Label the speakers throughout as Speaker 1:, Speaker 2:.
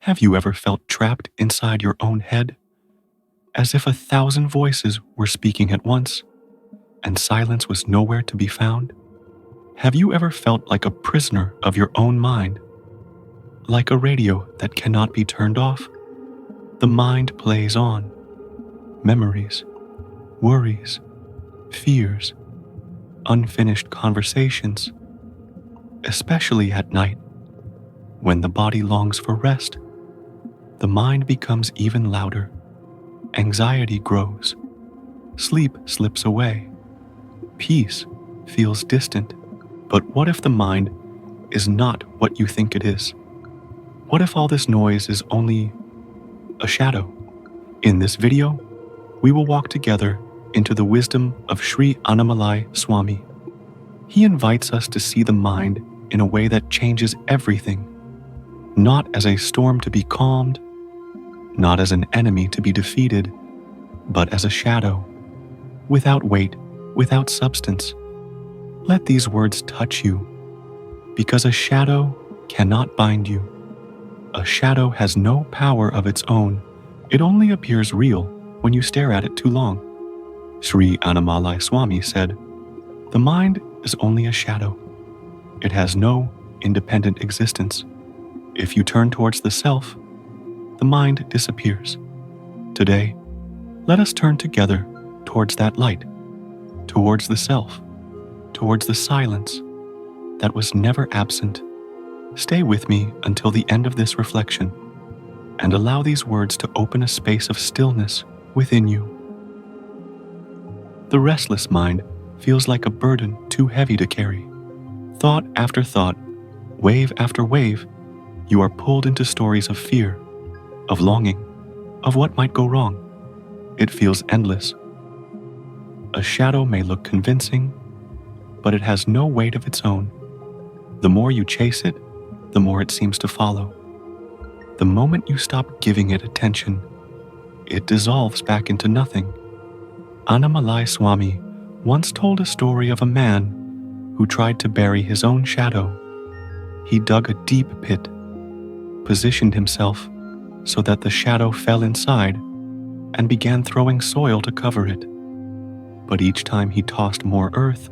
Speaker 1: Have you ever felt trapped inside your own head, as if 1,000 voices were speaking at once, and silence was nowhere to be found? Have you ever felt like a prisoner of your own mind, like a radio that cannot be turned off? The mind plays on. Memories, worries, fears, unfinished conversations, especially at night, when the body longs for rest. The mind becomes even louder. Anxiety grows. Sleep slips away. Peace feels distant. But what if the mind is not what you think it is? What if all this noise is only a shadow? In this video, we will walk together into the wisdom of Sri Annamalai Swami. He invites us to see the mind in a way that changes everything, not as a storm to be calmed, not as an enemy to be defeated, but as a shadow, without weight, without substance. Let these words touch you, because a shadow cannot bind you. A shadow has no power of its own. It only appears real when you stare at it too long. Sri Annamalai Swami said, "The mind is only a shadow. It has no independent existence. If you turn towards the self, the mind disappears." Today, let us turn together towards that light, towards the self, towards the silence that was never absent. Stay with me until the end of this reflection, and allow these words to open a space of stillness within you. The restless mind feels like a burden too heavy to carry. Thought after thought, wave after wave, you are pulled into stories of fear, of longing, of what might go wrong. It feels endless. A shadow may look convincing, but it has no weight of its own. The more you chase it, the more it seems to follow. The moment you stop giving it attention, it dissolves back into nothing. Annamalai Swami once told a story of a man who tried to bury his own shadow. He dug a deep pit, positioned himself so that the shadow fell inside, and began throwing soil to cover it. But each time he tossed more earth,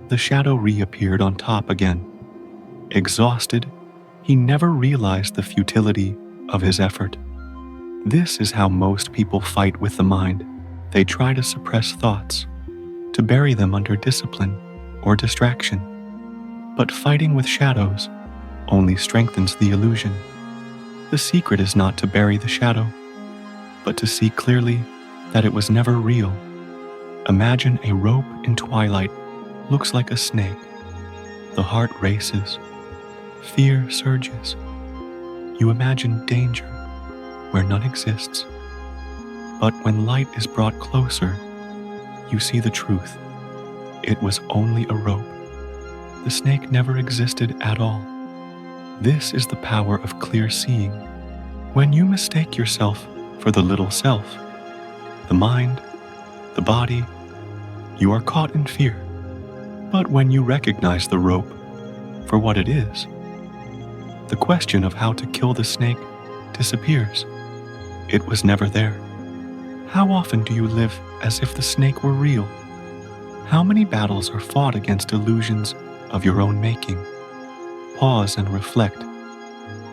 Speaker 1: the shadow reappeared on top again. Exhausted, he never realized the futility of his effort. This is how most people fight with the mind. They try to suppress thoughts, to bury them under discipline or distraction. But fighting with shadows only strengthens the illusion. The secret is not to bury the shadow, but to see clearly that it was never real. Imagine a rope in twilight looks like a snake. The heart races. Fear surges. You imagine danger where none exists. But when light is brought closer, you see the truth. It was only a rope. The snake never existed at all. This is the power of clear seeing. When you mistake yourself for the little self, the mind, the body, you are caught in fear. But when you recognize the rope for what it is, the question of how to kill the snake disappears. It was never there. How often do you live as if the snake were real? How many battles are fought against illusions of your own making? Pause and reflect.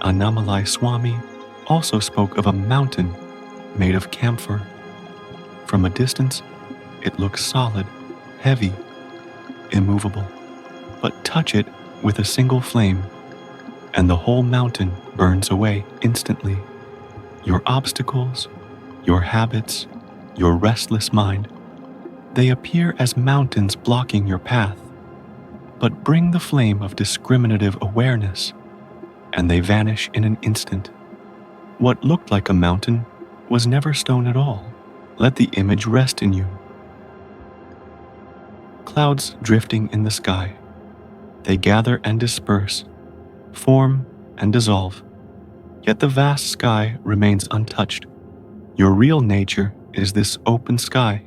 Speaker 1: Annamalai Swami also spoke of a mountain made of camphor. From a distance, it looks solid, heavy, immovable. But touch it with a single flame, and the whole mountain burns away instantly. Your obstacles, your habits, your restless mind, they appear as mountains blocking your path. But bring the flame of discriminative awareness, and they vanish in an instant. What looked like a mountain was never stone at all. Let the image rest in you. Clouds drifting in the sky. They gather and disperse, form and dissolve. Yet the vast sky remains untouched. Your real nature is this open sky,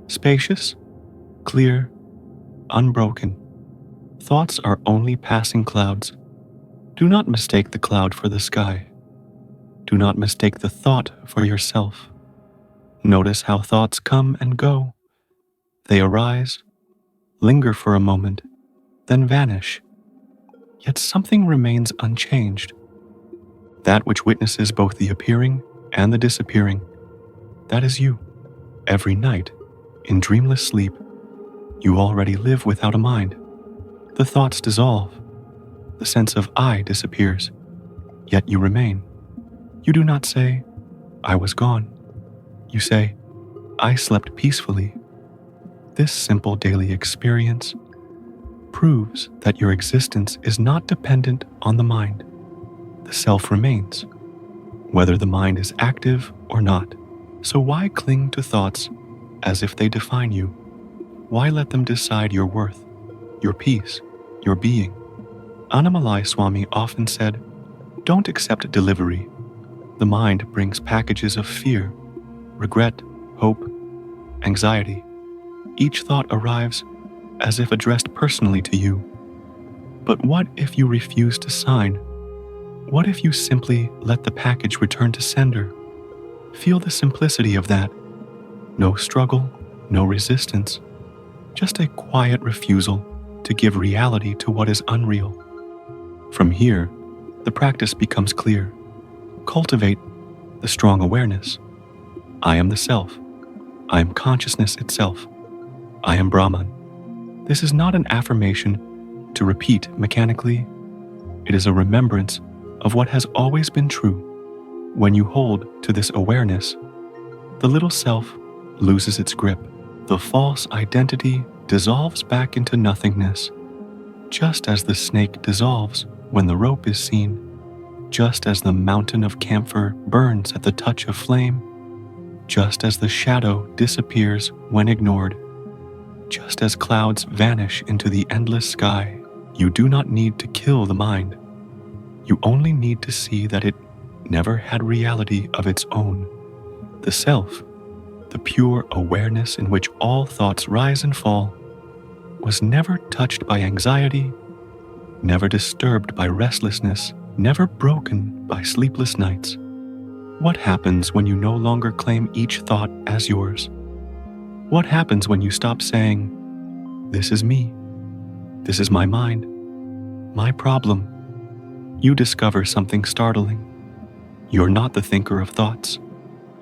Speaker 1: spacious, clear, unbroken. Thoughts are only passing clouds. Do not mistake the cloud for the sky. Do not mistake the thought for yourself. Notice how thoughts come and go. They arise, linger for a moment, then vanish. Yet something remains unchanged. That which witnesses both the appearing and the disappearing. That is you. Every night, in dreamless sleep, you already live without a mind. The thoughts dissolve. The sense of I disappears. Yet you remain. You do not say, I was gone. You say, I slept peacefully. This simple daily experience proves that your existence is not dependent on the mind. The self remains, whether the mind is active or not. So why cling to thoughts as if they define you? Why let them decide your worth, your peace, your being? Annamalai Swami often said, don't accept delivery. The mind brings packages of fear, regret, hope, anxiety. Each thought arrives as if addressed personally to you. But what if you refuse to sign? What if you simply let the package return to sender? Feel the simplicity of that. No struggle, no resistance, just a quiet refusal to give reality to what is unreal. From here, the practice becomes clear. Cultivate the strong awareness. I am the self. I am consciousness itself. I am Brahman. This is not an affirmation to repeat mechanically. It is a remembrance of what has always been true. When you hold to this awareness, the little self loses its grip. The false identity dissolves back into nothingness, just as the snake dissolves when the rope is seen, just as the mountain of camphor burns at the touch of flame, just as the shadow disappears when ignored, just as clouds vanish into the endless sky. You do not need to kill the mind. You only need to see that it never had reality of its own. The self, the pure awareness in which all thoughts rise and fall, was never touched by anxiety, never disturbed by restlessness, never broken by sleepless nights. What happens when you no longer claim each thought as yours? What happens when you stop saying, this is me, this is my mind, my problem? You discover something startling. You're not the thinker of thoughts.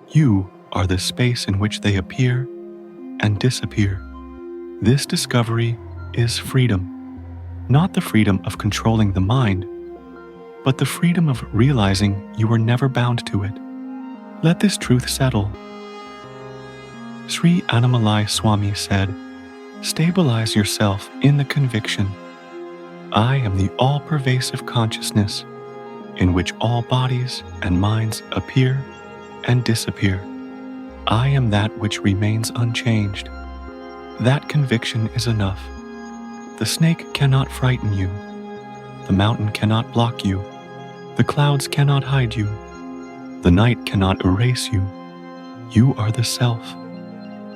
Speaker 1: You are the space in which they appear and disappear. This discovery is freedom, not the freedom of controlling the mind, but the freedom of realizing you were never bound to it. Let this truth settle. Sri Annamalai Swami said, stabilize yourself in the conviction, I am the all-pervasive consciousness in which all bodies and minds appear and disappear. I am that which remains unchanged. That conviction is enough. The snake cannot frighten you. The mountain cannot block you. The clouds cannot hide you. The night cannot erase you. You are the self.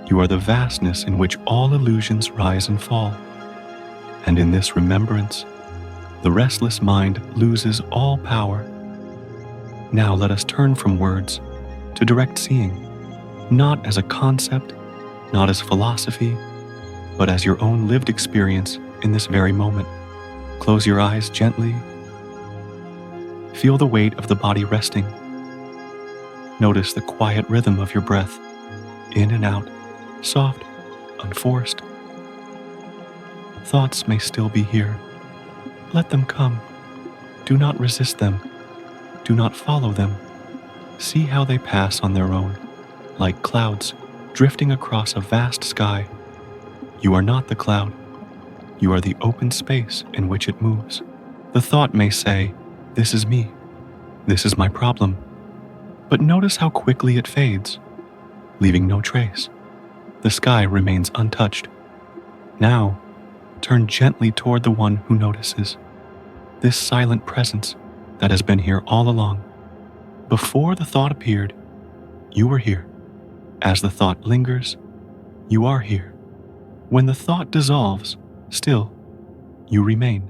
Speaker 1: You are the vastness in which all illusions rise and fall. And in this remembrance, the restless mind loses all power. Now let us turn from words to direct seeing, not as a concept, not as philosophy, but as your own lived experience in this very moment. Close your eyes gently. Feel the weight of the body resting. Notice the quiet rhythm of your breath, in and out, soft, unforced. Thoughts may still be here. Let them come. Do not resist them. Do not follow them. See how they pass on their own, like clouds drifting across a vast sky. You are not the cloud. You are the open space in which it moves. The thought may say, this is me. This is my problem. But notice how quickly it fades, leaving no trace. The sky remains untouched. Now, turn gently toward the one who notices. This silent presence that has been here all along. Before the thought appeared, you were here. As the thought lingers, you are here. When the thought dissolves, still, you remain.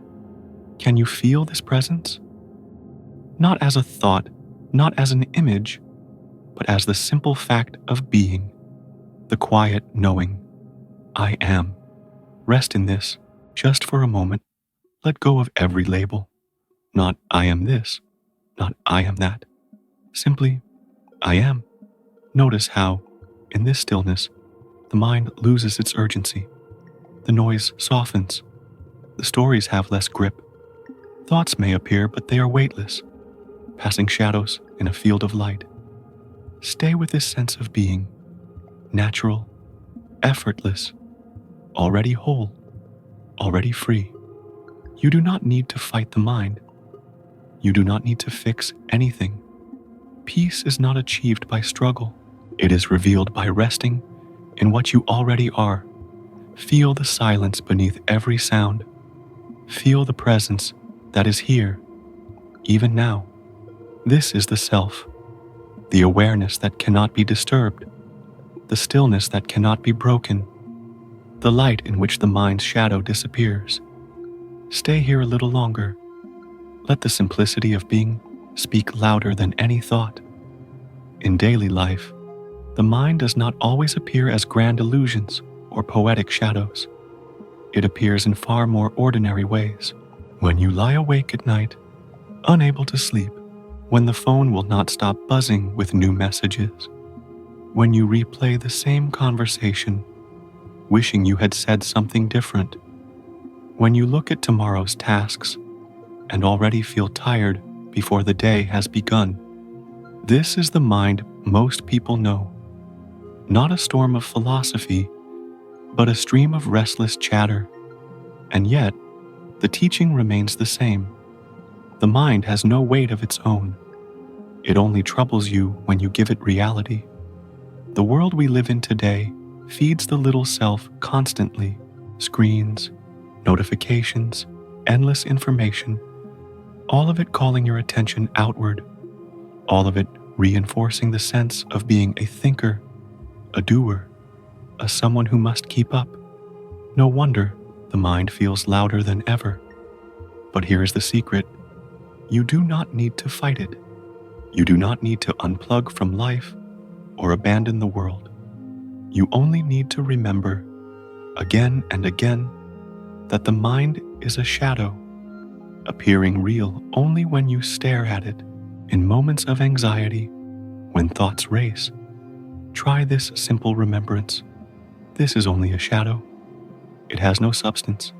Speaker 1: Can you feel this presence? Not as a thought, not as an image, but as the simple fact of being, the quiet knowing, I am. Rest in this, just for a moment. Let go of every label. Not I am this, not I am that. Simply, I am. Notice how, in this stillness, the mind loses its urgency. The noise softens. The stories have less grip. Thoughts may appear, but they are weightless, passing shadows in a field of light. Stay with this sense of being, natural, effortless, already whole, already free. You do not need to fight the mind. You do not need to fix anything. Peace is not achieved by struggle. It is revealed by resting in what you already are. Feel the silence beneath every sound. Feel the presence that is here, even now. This is the self, the awareness that cannot be disturbed, the stillness that cannot be broken, the light in which the mind's shadow disappears. Stay here a little longer. Let the simplicity of being speak louder than any thought. In daily life, the mind does not always appear as grand illusions or poetic shadows. It appears in far more ordinary ways. When you lie awake at night, unable to sleep, when the phone will not stop buzzing with new messages, when you replay the same conversation, wishing you had said something different, when you look at tomorrow's tasks and already feel tired before the day has begun. This is the mind most people know. Not a storm of philosophy, but a stream of restless chatter. And yet, the teaching remains the same. The mind has no weight of its own. It only troubles you when you give it reality. The world we live in today feeds the little self constantly. Screens, notifications, endless information, all of it calling your attention outward, all of it reinforcing the sense of being a thinker, a doer, a someone who must keep up. No wonder the mind feels louder than ever. But here is the secret. You do not need to fight it. You do not need to unplug from life or abandon the world. You only need to remember, again and again, that the mind is a shadow, appearing real only when you stare at it. In moments of anxiety, when thoughts race, try this simple remembrance. This is only a shadow. It has no substance.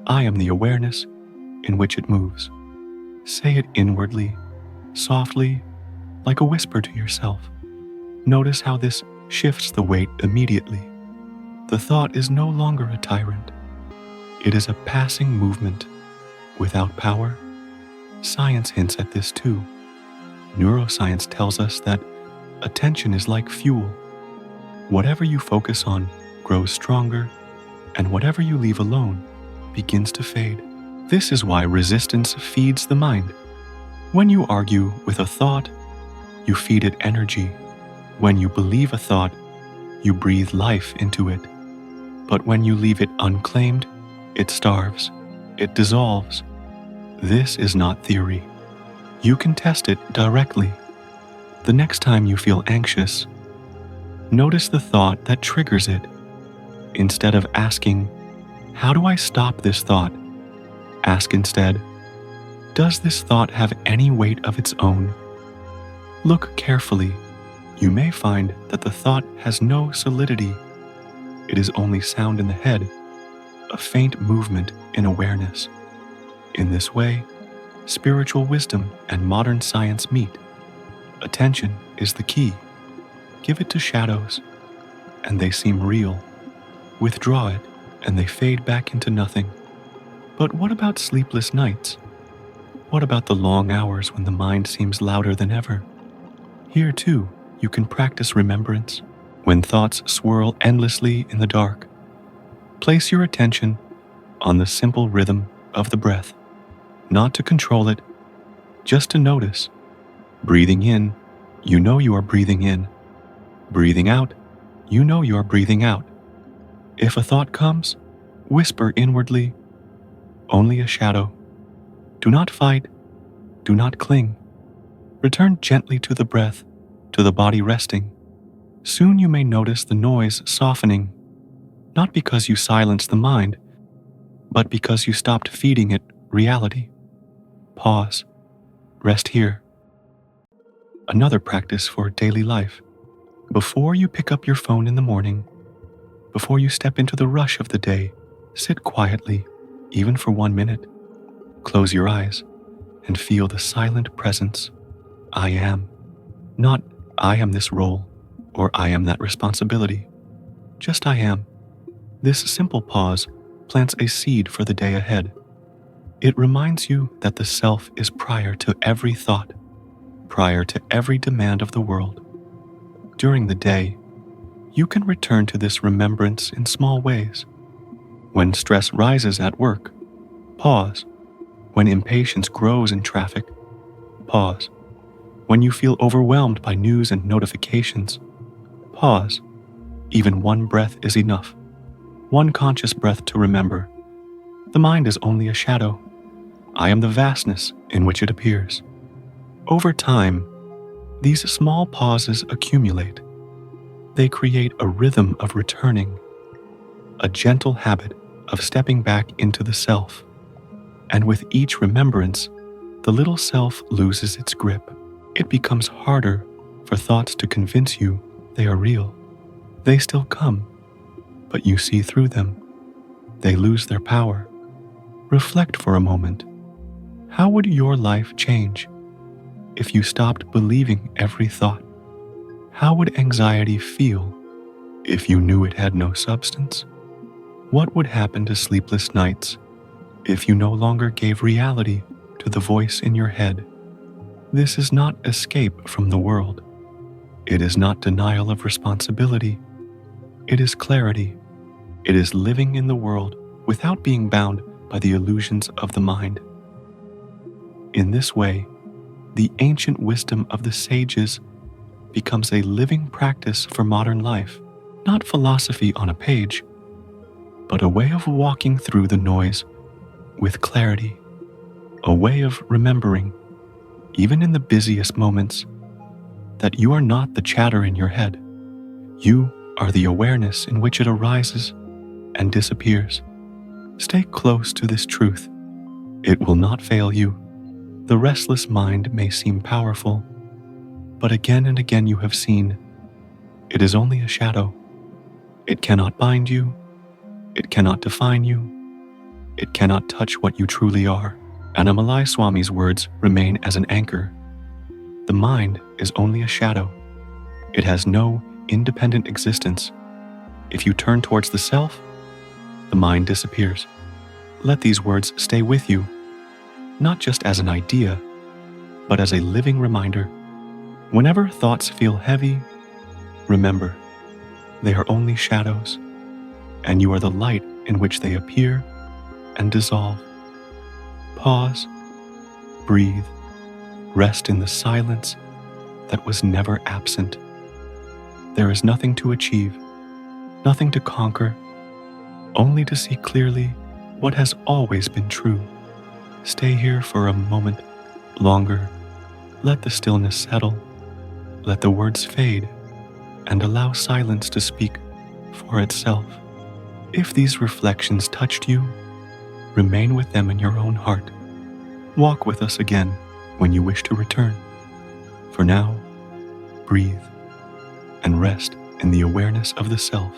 Speaker 1: I am the awareness in which it moves. Say it inwardly, softly, like a whisper to yourself. Notice how this shifts the weight immediately. The thought is no longer a tyrant. It is a passing movement without power. Science hints at this too. Neuroscience tells us that attention is like fuel. Whatever you focus on grows stronger, and whatever you leave alone begins to fade. This is why resistance feeds the mind. When you argue with a thought, you feed it energy. When you believe a thought, you breathe life into it. But when you leave it unclaimed, it starves, it dissolves. This is not theory. You can test it directly. The next time you feel anxious, notice the thought that triggers it. Instead of asking, how do I stop this thought? Ask instead, does this thought have any weight of its own? Look carefully. You may find that the thought has no solidity. It is only sound in the head, a faint movement in awareness. In this way, spiritual wisdom and modern science meet. Attention is the key. Give it to shadows, and they seem real. Withdraw it, and they fade back into nothing. But what about sleepless nights? What about the long hours when the mind seems louder than ever? Here, too, you can practice remembrance. When thoughts swirl endlessly in the dark, place your attention on the simple rhythm of the breath. Not to control it, just to notice. Breathing in, you know you are breathing in. Breathing out, you know you are breathing out. If a thought comes, whisper inwardly, only a shadow. Do not fight, do not cling. Return gently to the breath, to the body resting. Soon you may notice the noise softening, not because you silenced the mind, but because you stopped feeding it reality. Pause. Rest here. Another practice for daily life. Before you pick up your phone in the morning, before you step into the rush of the day, sit quietly, even for 1 minute. Close your eyes and feel the silent presence. I am. Not I am this role or I am that responsibility. Just I am. This simple pause plants a seed for the day ahead. It reminds you that the self is prior to every thought, prior to every demand of the world. During the day, you can return to this remembrance in small ways. When stress rises at work, pause. When impatience grows in traffic, pause. When you feel overwhelmed by news and notifications, pause. Even one breath is enough. One conscious breath to remember. The mind is only a shadow. I am the vastness in which it appears. Over time, these small pauses accumulate. They create a rhythm of returning, a gentle habit of stepping back into the self. And with each remembrance, the little self loses its grip. It becomes harder for thoughts to convince you they are real. They still come, but you see through them. They lose their power. Reflect for a moment. How would your life change if you stopped believing every thought? How would anxiety feel if you knew it had no substance? What would happen to sleepless nights if you no longer gave reality to the voice in your head? This is not escape from the world. It is not denial of responsibility. It is clarity. It is living in the world without being bound by the illusions of the mind. In this way, the ancient wisdom of the sages becomes a living practice for modern life, not philosophy on a page, but a way of walking through the noise with clarity, a way of remembering, even in the busiest moments, that you are not the chatter in your head. You are the awareness in which it arises and disappears. Stay close to this truth. It will not fail you. The restless mind may seem powerful, but again and again you have seen, it is only a shadow. It cannot bind you. It cannot define you. It cannot touch what you truly are. Annamalai Swami's words remain as an anchor. The mind is only a shadow. It has no independent existence. If you turn towards the self, the mind disappears. Let these words stay with you, not just as an idea, but as a living reminder. Whenever thoughts feel heavy, remember, they are only shadows, and you are the light in which they appear and dissolve. Pause, breathe, rest in the silence that was never absent. There is nothing to achieve, nothing to conquer, only to see clearly what has always been true. Stay here for a moment longer. Let the stillness settle. Let the words fade and allow silence to speak for itself. If these reflections touched you, remain with them in your own heart. Walk with us again when you wish to return. For now, breathe and rest in the awareness of the self.